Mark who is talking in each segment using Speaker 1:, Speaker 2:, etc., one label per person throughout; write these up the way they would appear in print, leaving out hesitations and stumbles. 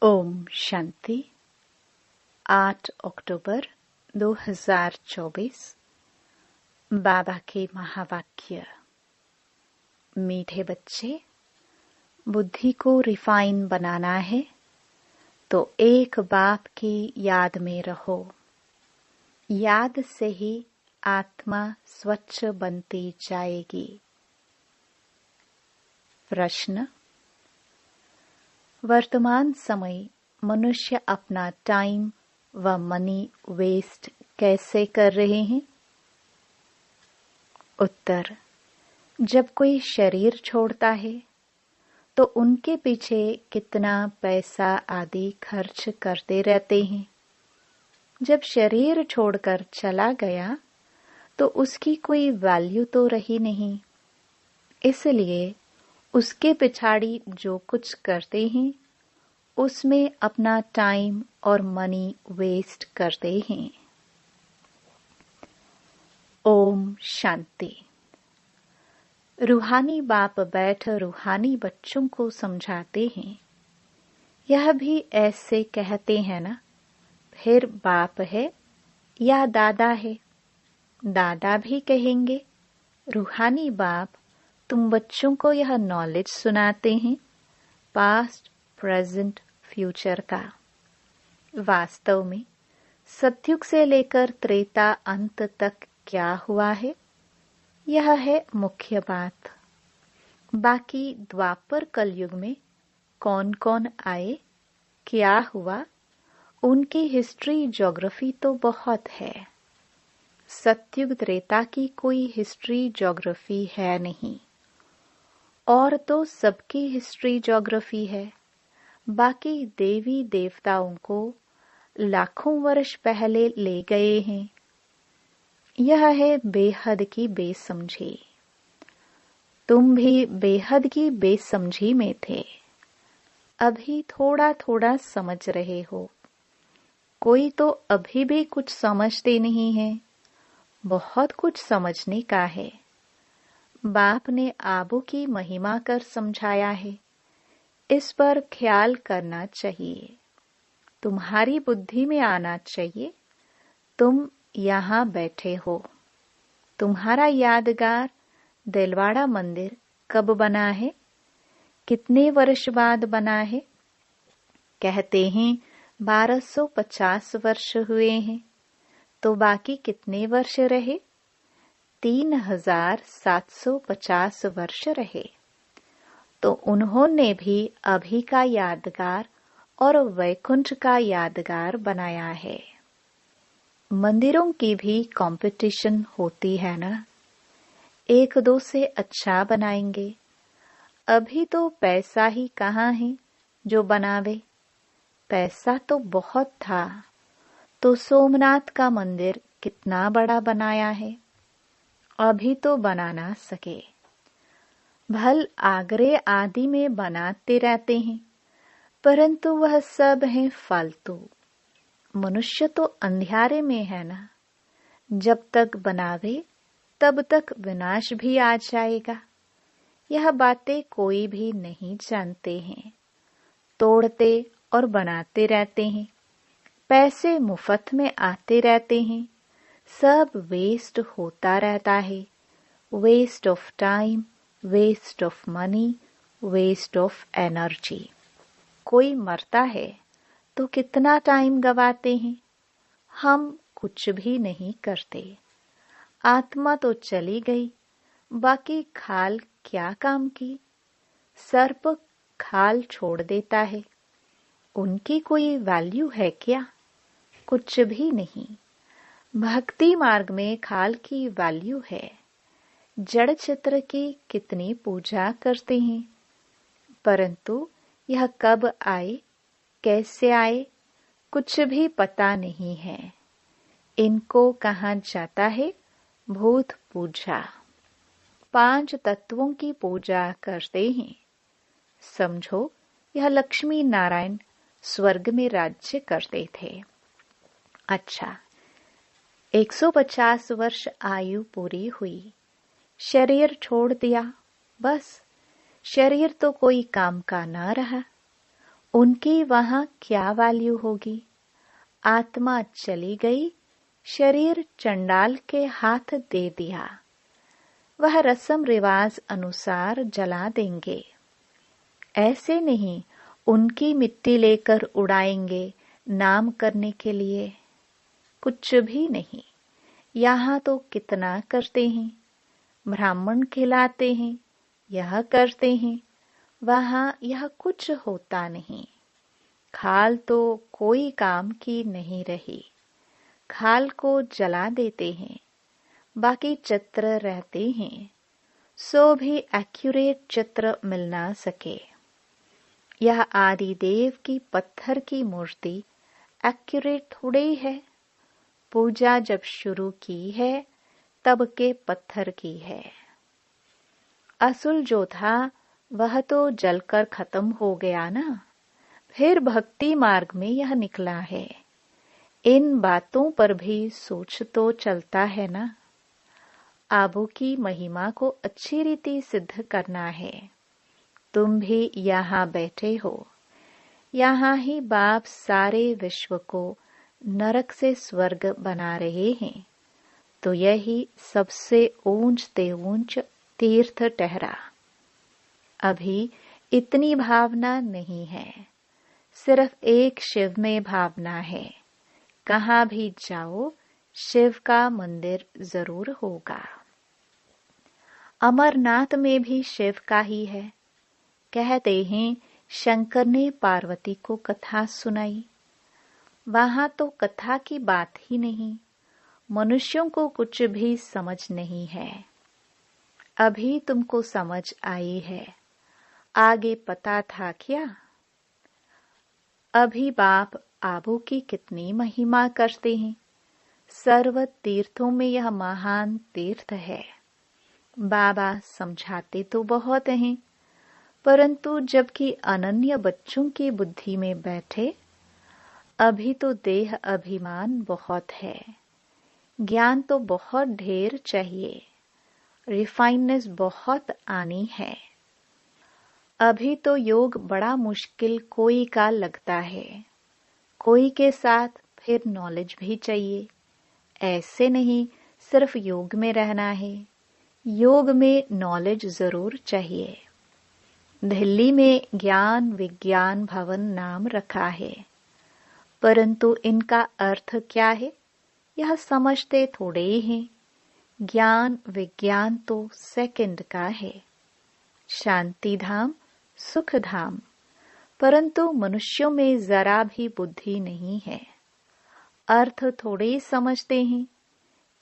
Speaker 1: ओम शांति। 8 अक्टूबर 2024। बाबा के महावाक्य। मीठे बच्चे, बुद्धि को रिफाइन बनाना है तो एक बाप की याद में रहो। याद से ही आत्मा स्वच्छ बनती जाएगी। प्रश्न: वर्तमान समय मनुष्य अपना टाइम व मनी वेस्ट कैसे कर रहे हैं? उत्तर: जब कोई शरीर छोड़ता है तो उनके पीछे कितना पैसा आदि खर्च करते रहते हैं। जब शरीर छोड़कर चला गया तो उसकी कोई वैल्यू तो रही नहीं, इसलिए उसके पिछाड़ी जो कुछ करते हैं उसमें अपना टाइम और मनी वेस्ट करते हैं। ओम शांति। रूहानी बाप बैठ रूहानी बच्चों को समझाते हैं। यह भी ऐसे कहते हैं ना, फिर बाप है या दादा है? दादा भी कहेंगे, रूहानी बाप तुम बच्चों को यह नॉलेज सुनाते हैं पास्ट, प्रेजेंट, फ्यूचर का। वास्तव में सतयुग से लेकर त्रेता अंत तक क्या हुआ है, यह है मुख्य बात। बाकी द्वापर कलयुग में कौन कौन आए, क्या हुआ, उनकी हिस्ट्री ज्योग्राफी तो बहुत है। सतयुग त्रेता की कोई हिस्ट्री ज्योग्राफी है नहीं, और तो सबकी हिस्ट्री ज्योग्राफी है। बाकी देवी देवताओं को लाखों वर्ष पहले ले गए हैं। यह है बेहद की बेसमझी। तुम भी बेहद की बेसमझी में थे, अभी थोड़ा थोड़ा समझ रहे हो। कोई तो अभी भी कुछ समझते नहीं है, बहुत कुछ समझने का है। बाप ने आबू की महिमा कर समझाया है, इस पर ख्याल करना चाहिए। तुम्हारी बुद्धि में आना चाहिए तुम यहाँ बैठे हो। तुम्हारा यादगार दिलवाड़ा मंदिर कब बना है, कितने वर्ष बाद बना है? कहते हैं 1250 वर्ष हुए हैं, तो बाकी कितने वर्ष रहे? 3750 वर्ष रहे। तो उन्होंने भी अभी का यादगार और वैकुंठ का यादगार बनाया है। मंदिरों की भी कंपटीशन होती है ना, एक दो से अच्छा बनाएंगे। अभी तो पैसा ही कहाँ है जो बनावे? पैसा तो बहुत था, तो सोमनाथ का मंदिर कितना बड़ा बनाया है, अभी तो बना ना सके। भल आगरे आदि में बनाते रहते हैं, परंतु वह सब है फालतू। मनुष्य तो अंधियारे में है ना, जब तक बनावे तब तक विनाश भी आ जाएगा। यह बातें कोई भी नहीं जानते हैं, तोड़ते और बनाते रहते हैं। पैसे मुफ्त में आते रहते हैं, सब वेस्ट होता रहता है। Waste of time, waste of money, waste of energy. कोई मरता है तो कितना टाइम गवाते हैं, हम कुछ भी नहीं करते। आत्मा तो चली गई, बाकी खाल क्या काम की? सर्प खाल छोड़ देता है, उनकी कोई वैल्यू है क्या? कुछ भी नहीं। भक्ति मार्ग में खाल की वैल्यू है। जड़ चित्र की कितनी पूजा करते हैं, परंतु यह कब आए, कैसे आए, कुछ भी पता नहीं है। इनको कहाँ जाता है? भूत पूजा। 5 तत्वों की पूजा करते हैं। समझो यह लक्ष्मी नारायण स्वर्ग में राज्य करते थे। अच्छा, 150 वर्ष आयु पूरी हुई, शरीर छोड़ दिया, बस शरीर तो कोई काम का ना रहा। उनकी वहां क्या वैल्यू होगी? आत्मा चली गई, शरीर चंडाल के हाथ दे दिया, वह रस्म रिवाज अनुसार जला देंगे। ऐसे नहीं उनकी मिट्टी लेकर उड़ाएंगे नाम करने के लिए, कुछ भी नहीं। यहाँ तो कितना करते हैं, ब्राह्मण खिलाते हैं, यह करते हैं, वहां यह कुछ होता नहीं। खाल तो कोई काम की नहीं रही, खाल को जला देते हैं, बाकी चित्र रहते हैं, सो भी एक्यूरेट चित्र मिल ना सके। यह आदि देव की पत्थर की मूर्ति एक्यूरेट थोड़ी है। पूजा जब शुरू की है तब के पत्थर की है। असुल जो था वह तो जलकर खत्म हो गया ना, फिर भक्ति मार्ग में यह निकला है। इन बातों पर भी सोच तो चलता है ना। आबू की महिमा को अच्छी रीति सिद्ध करना है। तुम भी यहाँ बैठे हो, यहाँ ही बाप सारे विश्व को नरक से स्वर्ग बना रहे हैं, तो यही सबसे ऊंचते ऊंच तीर्थ ठहरा। अभी इतनी भावना नहीं है, सिर्फ एक शिव में भावना है। कहाँ भी जाओ शिव का मंदिर जरूर होगा। अमरनाथ में भी शिव का ही है। कहते हैं शंकर ने पार्वती को कथा सुनाई। वहां तो कथा की बात ही नहीं, मनुष्यों को कुछ भी समझ नहीं है। अभी तुमको समझ आई है, आगे पता था क्या? अभी बाप आबू की कितनी महिमा करते हैं। सर्व तीर्थों में यह महान तीर्थ है। बाबा समझाते तो बहुत हैं, परंतु जबकि अनन्य बच्चों की बुद्धि में बैठे, अभी तो देह अभिमान बहुत है। ज्ञान तो बहुत ढेर चाहिए, रिफाइननेस बहुत आनी है। अभी तो योग बड़ा मुश्किल कोई का लगता है, कोई के साथ फिर नॉलेज भी चाहिए। ऐसे नहीं सिर्फ योग में रहना है, योग में नॉलेज जरूर चाहिए। दिल्ली में ज्ञान विज्ञान भवन नाम रखा है, परंतु इनका अर्थ क्या है यह समझते थोड़े ही हैं। ज्ञान विज्ञान तो सेकंड का है। शांति धाम सुख धाम, परंतु मनुष्यों में जरा भी बुद्धि नहीं है, अर्थ थोड़े समझते हैं।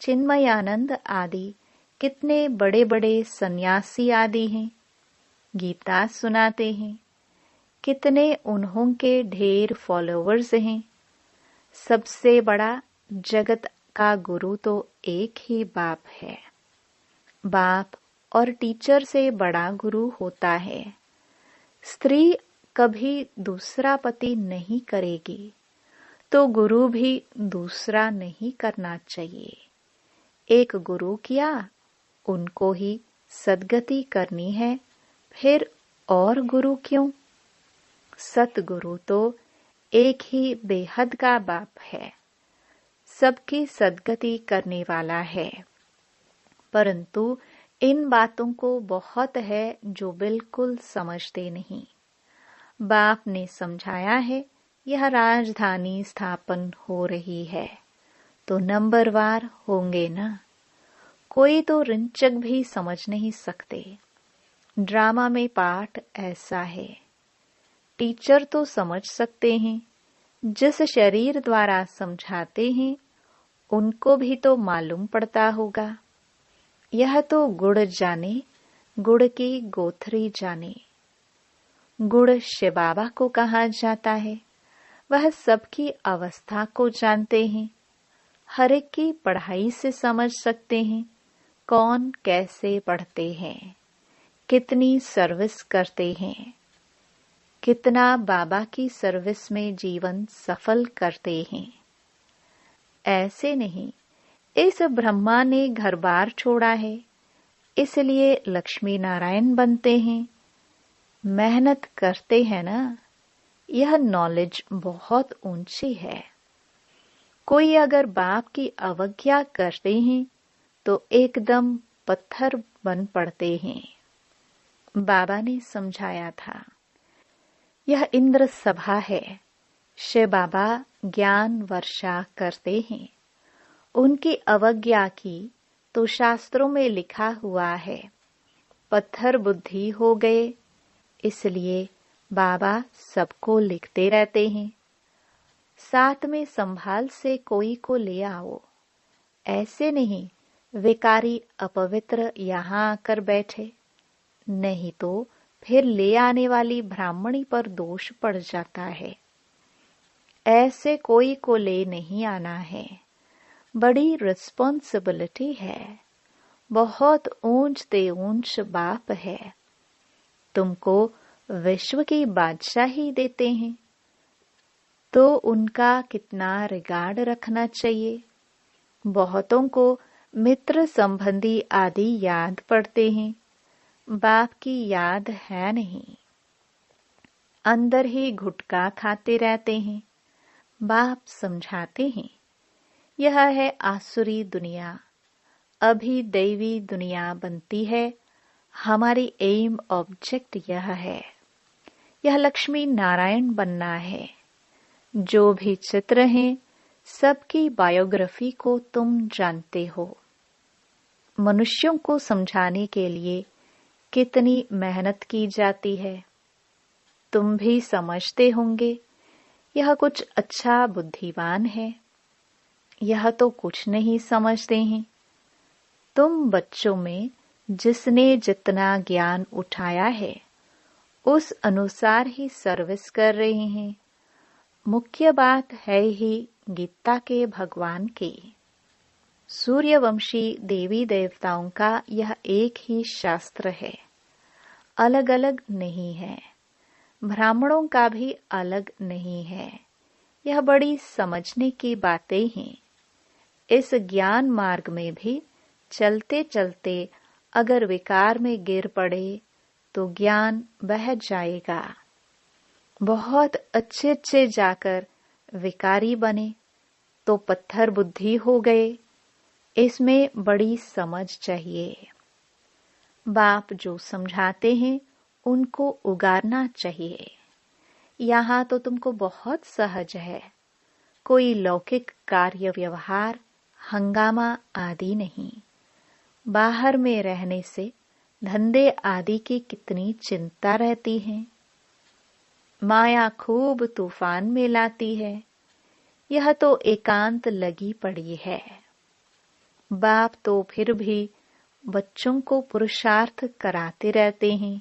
Speaker 1: चिन्मयानंद आदि कितने बड़े बड़े सन्यासी आदि हैं, गीता सुनाते हैं, कितने उन्हों के ढेर फॉलोवर्स हैं। सबसे बड़ा जगत का गुरु तो एक ही बाप है। बाप और टीचर से बड़ा गुरु होता है। स्त्री कभी दूसरा पति नहीं करेगी, तो गुरु भी दूसरा नहीं करना चाहिए। एक गुरु किया, उनको ही सद्गति करनी है, फिर और गुरु क्यों? सतगुरु तो एक ही बेहद का बाप है, सबकी सद्गति करने वाला है। परंतु इन बातों को बहुत है जो बिल्कुल समझते नहीं। बाप ने समझाया है यह राजधानी स्थापन हो रही है, तो नंबरवार होंगे ना। कोई तो रिंचक भी समझ नहीं सकते। ड्रामा में पाठ ऐसा है। टीचर तो समझ सकते हैं, जिस शरीर द्वारा समझाते हैं उनको भी तो मालूम पड़ता होगा। यह तो गुड़ जाने, गुड़ की गोथरी जाने। गुड़ शिव बाबा को कहा जाता है, वह सबकी अवस्था को जानते हैं। हर एक की पढ़ाई से समझ सकते हैं कौन कैसे पढ़ते हैं, कितनी सर्विस करते हैं, कितना बाबा की सर्विस में जीवन सफल करते हैं। ऐसे नहीं इस ब्रह्मा ने घर बार छोड़ा है, इसलिए लक्ष्मी नारायण बनते हैं। मेहनत करते हैं ना, यह नॉलेज बहुत ऊंची है। कोई अगर बाप की अवज्ञा करते हैं तो एकदम पत्थर बन पड़ते हैं। बाबा ने समझाया था, यह इंद्र सभा है। शिव बाबा ज्ञान वर्षा करते हैं। उनकी अवज्ञा की तो शास्त्रों में लिखा हुआ है, पत्थर बुद्धि हो गए। इसलिए बाबा सबको लिखते रहते हैं, साथ में संभाल से कोई को ले आओ। ऐसे नहीं विकारी अपवित्र यहाँ आकर बैठे, नहीं तो फिर ले आने वाली ब्राह्मणी पर दोष पड़ जाता है। ऐसे कोई को ले नहीं आना है, बड़ी रिस्पॉन्सिबिलिटी है। बहुत ऊंच ते ऊंच बाप है। तुमको विश्व की बादशाही देते हैं तो उनका कितना रिगार्ड रखना चाहिए। बहुतों को मित्र संबंधी आदि याद पड़ते हैं, बाप की याद है नहीं। अंदर ही गुटखा खाते रहते हैं। बाप समझाते हैं, यह है आसुरी दुनिया, अभी दैवी दुनिया बनती है। हमारी एम ऑब्जेक्ट यह है, यह लक्ष्मी नारायण बनना है। जो भी चित्र हैं सबकी बायोग्राफी को तुम जानते हो। मनुष्यों को समझाने के लिए कितनी मेहनत की जाती है, तुम भी समझते होंगे। यह कुछ अच्छा बुद्धिमान है, यह तो कुछ नहीं समझते हैं। तुम बच्चों में जिसने जितना ज्ञान उठाया है उस अनुसार ही सर्विस कर रहे हैं। मुख्य बात है ही गीता के भगवान की। सूर्यवंशी देवी देवताओं का यह एक ही शास्त्र है, अलग अलग नहीं है। ब्राह्मणों का भी अलग नहीं है। यह बड़ी समझने की बातें हैं। इस ज्ञान मार्ग में भी चलते चलते अगर विकार में गिर पड़े तो ज्ञान बह जाएगा। बहुत अच्छे जाकर विकारी बने तो पत्थर बुद्धि हो गए। इसमें बड़ी समझ चाहिए। बाप जो समझाते हैं उनको उगारना चाहिए। यहाँ तो तुमको बहुत सहज है, कोई लौकिक कार्य व्यवहार हंगामा आदि नहीं। बाहर में रहने से धंधे आदि की कितनी चिंता रहती है। माया खूब तूफान में लाती है। यह तो एकांत लगी पड़ी है। बाप तो फिर भी बच्चों को पुरुषार्थ कराते रहते हैं।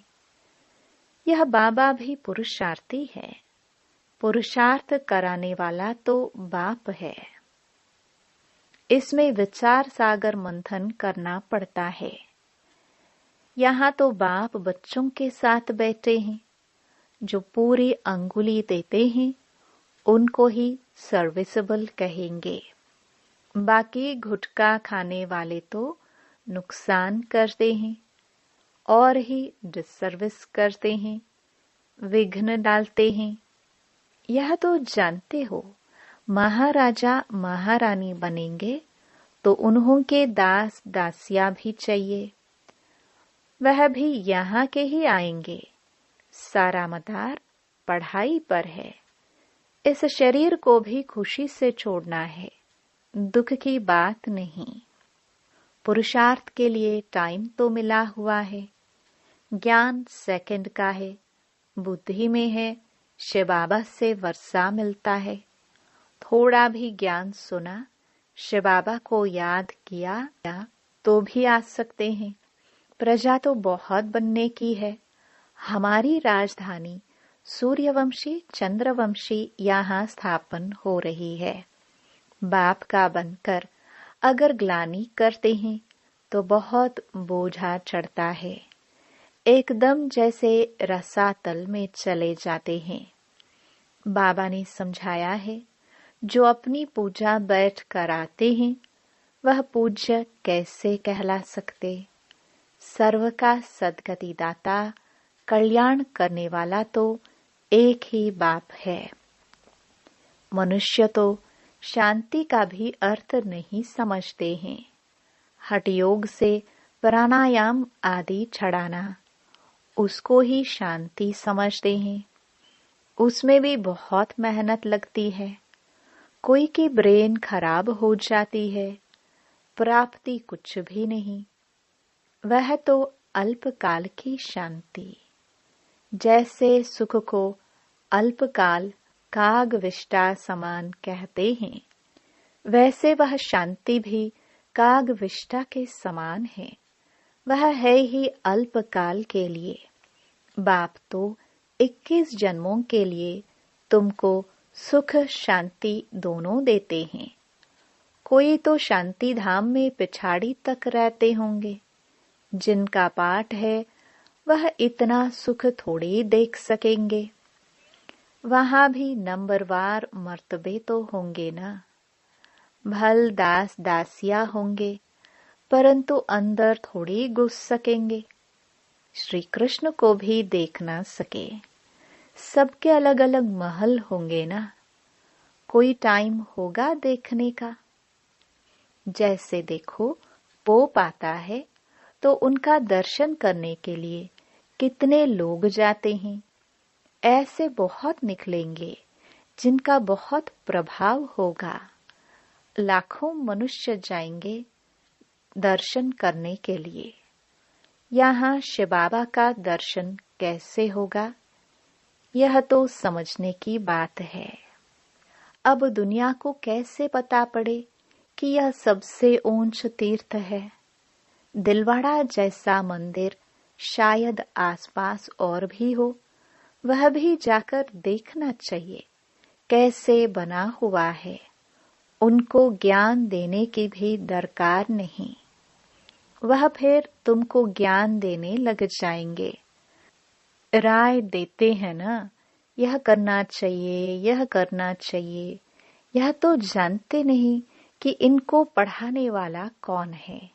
Speaker 1: यह बाबा भी पुरुषार्थी है। पुरुषार्थ कराने वाला तो बाप है। इसमें विचार सागर मंथन करना पड़ता है। यहाँ तो बाप बच्चों के साथ बैठे हैं। जो पूरी अंगुली देते हैं उनको ही सर्विसेबल कहेंगे। बाकी गुटखा खाने वाले तो नुकसान करते हैं और ही डिसर्विस करते हैं, विघ्न डालते हैं। यह तो जानते हो। महाराजा महारानी बनेंगे तो उन्हों के दास दासिया भी चाहिए। वह भी यहाँ के ही आएंगे। सारा मदार पढ़ाई पर है। इस शरीर को भी खुशी से छोड़ना है, दुख की बात नहीं। पुरुषार्थ के लिए टाइम तो मिला हुआ है। ज्ञान सेकंड का है, बुद्धि में है। शिव बाबा से वर्षा मिलता है। थोड़ा भी ज्ञान सुना, शिव बाबा को याद किया तो भी आ सकते हैं। प्रजा तो बहुत बनने की है। हमारी राजधानी सूर्यवंशी चंद्रवंशी यहाँ स्थापन हो रही है। बाप का बनकर अगर ग्लानि करते हैं तो बहुत बोझा चढ़ता है। एकदम जैसे रसातल में चले जाते हैं। बाबा ने समझाया है, जो अपनी पूजा बैठ कर आते हैं वह पूज्य कैसे कहला सकते। सर्व का सदगति दाता कल्याण करने वाला तो एक ही बाप है। मनुष्य तो शांति का भी अर्थ नहीं समझते हैं। हठ योग से प्राणायाम आदि छड़ाना, उसको ही शांति समझते हैं। उसमें भी बहुत मेहनत लगती है। कोई की ब्रेन खराब हो जाती है, प्राप्ति कुछ भी नहीं। वह तो अल्पकाल की शांति। जैसे सुख को अल्पकाल कागविष्टा समान कहते हैं, वैसे वह शांति भी कागविष्टा के समान है। वह है ही अल्पकाल के लिए। बाप तो 21 जन्मों के लिए तुमको सुख शांति दोनों देते हैं। कोई तो शांति धाम में पिछाड़ी तक रहते होंगे। जिनका पाठ है वह इतना सुख थोड़ी देख सकेंगे। वहां भी नंबरवार मर्तबे तो होंगे ना। भल दास दासिया होंगे, परंतु अंदर थोड़ी घुस सकेंगे। श्री कृष्ण को भी देख ना सके। सबके अलग अलग महल होंगे ना। कोई टाइम होगा देखने का। जैसे देखो पोप आता है तो उनका दर्शन करने के लिए कितने लोग जाते हैं। ऐसे बहुत निकलेंगे जिनका बहुत प्रभाव होगा। लाखों मनुष्य जाएंगे दर्शन करने के लिए। यहाँ शिव बाबा का दर्शन कैसे होगा, यह तो समझने की बात है। अब दुनिया को कैसे पता पड़े कि यह सबसे ऊंच तीर्थ है। दिलवाड़ा जैसा मंदिर शायद आसपास और भी हो, वह भी जाकर देखना चाहिए कैसे बना हुआ है। उनको ज्ञान देने की भी दरकार नहीं। वह फिर तुमको ज्ञान देने लग जाएंगे। राय देते हैं ना, यह करना चाहिए, यह करना चाहिए। यह तो जानते नहीं कि इनको पढ़ाने वाला कौन है।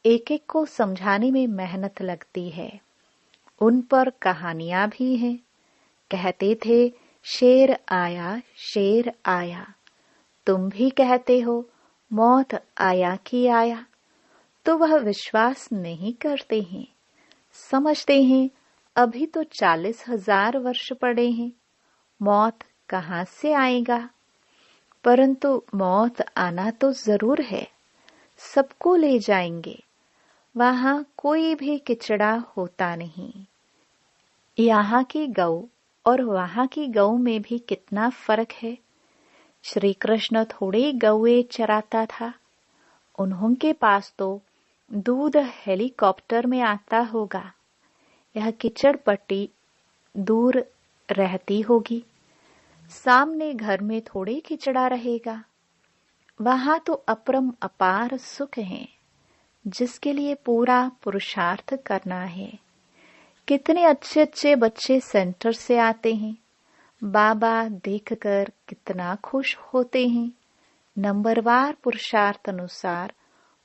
Speaker 1: एक एक को समझाने में मेहनत लगती है। उन पर कहानियां भी हैं। कहते थे शेर आया, शेर आया। तुम भी कहते हो मौत आया कि आया। तो वह विश्वास नहीं करते हैं। समझते हैं अभी तो 40,000 वर्ष पड़े हैं, मौत कहाँ से आएगा। परंतु मौत आना तो जरूर है। सबको ले जाएंगे। वहां कोई भी किचड़ा होता नहीं। यहाँ की गौ और वहां की गौ में भी कितना फर्क है। श्री कृष्ण थोड़े गौए चराता था। उन्होंने पास तो दूध हेलीकॉप्टर में आता होगा। यह कीचड़ पट्टी दूर रहती होगी। सामने घर में थोड़े कीचड़ा रहेगा। वहां तो अपरम अपार सुख है, जिसके लिए पूरा पुरुषार्थ करना है। कितने अच्छे अच्छे बच्चे सेंटर से आते हैं। बाबा देखकर कितना खुश होते हैं। नंबरवार पुरुषार्थ अनुसार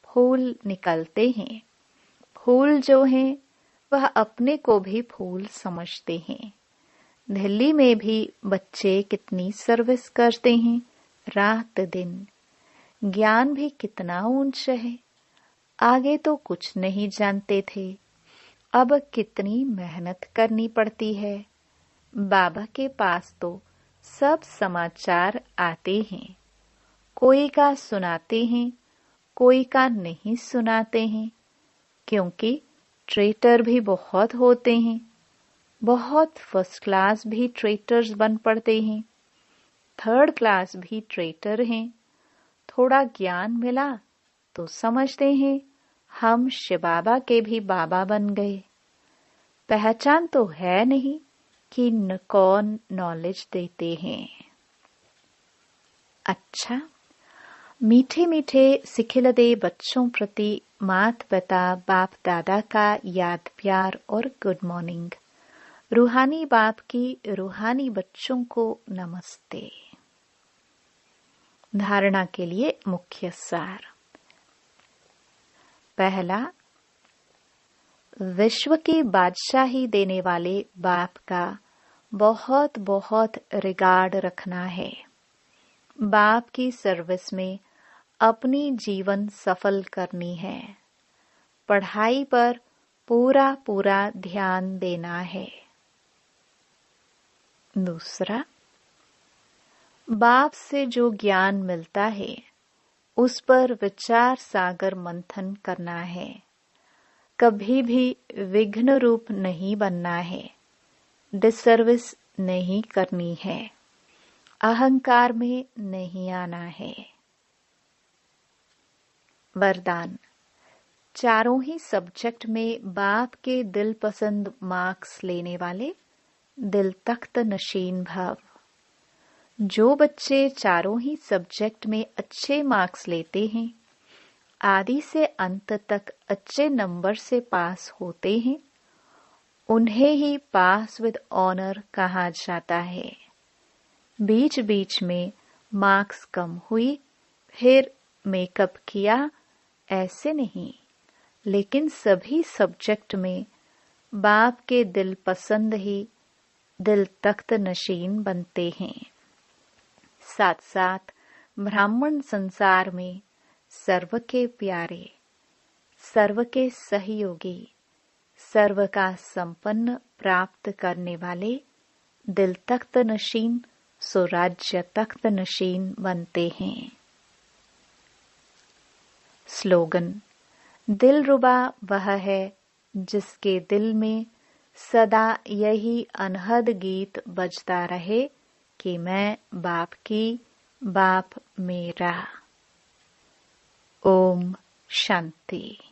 Speaker 1: फूल निकलते हैं। फूल जो हैं वह अपने को भी फूल समझते हैं। दिल्ली में भी बच्चे कितनी सर्विस करते हैं, रात दिन। ज्ञान भी कितना ऊंचा है। आगे तो कुछ नहीं जानते थे, अब कितनी मेहनत करनी पड़ती है। बाबा के पास तो सब समाचार आते हैं। कोई का सुनाते हैं, कोई का नहीं सुनाते हैं, क्योंकि ट्रेटर भी बहुत होते हैं। बहुत फर्स्ट क्लास भी ट्रेटर्स बन पड़ते हैं, थर्ड क्लास भी ट्रेटर हैं। थोड़ा ज्ञान मिला तो समझते हैं हम शिव बाबा के भी बाबा बन गए। पहचान तो है नहीं कि कौन नॉलेज देते हैं। अच्छा, मीठे मीठे सिखिलदे बच्चों प्रति मात पिता बाप दादा का याद प्यार और गुड मॉर्निंग। रूहानी बाप की रूहानी बच्चों को नमस्ते। धारणा के लिए मुख्य सार। पहला, विश्व की बादशाही देने वाले बाप का बहुत बहुत रिगार्ड रखना है। बाप की सर्विस में अपनी जीवन सफल करनी है। पढ़ाई पर पूरा पूरा ध्यान देना है। दूसरा, बाप से जो ज्ञान मिलता है उस पर विचार सागर मंथन करना है। कभी भी विघ्न रूप नहीं बनना है। डिसर्विस नहीं करनी है। अहंकार में नहीं आना है। वरदान, चारों ही सब्जेक्ट में बाप के दिल पसंद मार्क्स लेने वाले दिल तख्त नशीन भव। जो बच्चे चारों ही सब्जेक्ट में अच्छे मार्क्स लेते हैं, आदि से अंत तक अच्छे नंबर से पास होते हैं, उन्हें ही पास विद ऑनर कहा जाता है। बीच बीच में मार्क्स कम हुई, फिर मेकअप किया, ऐसे नहीं, लेकिन सभी सब्जेक्ट में बाप के दिल पसंद ही दिल तख्त नशीन बनते हैं। साथ साथ ब्राह्मण संसार में सर्व के प्यारे, सर्व के सहयोगी, सर्व का संपन्न प्राप्त करने वाले दिल तख्त नशीन स्वराज्य तख्त नशीन बनते हैं। स्लोगन, दिलरुबा वह है जिसके दिल में सदा यही अनहद गीत बजता रहे कि मैं बाप की, बाप मेरा। ओम शांति।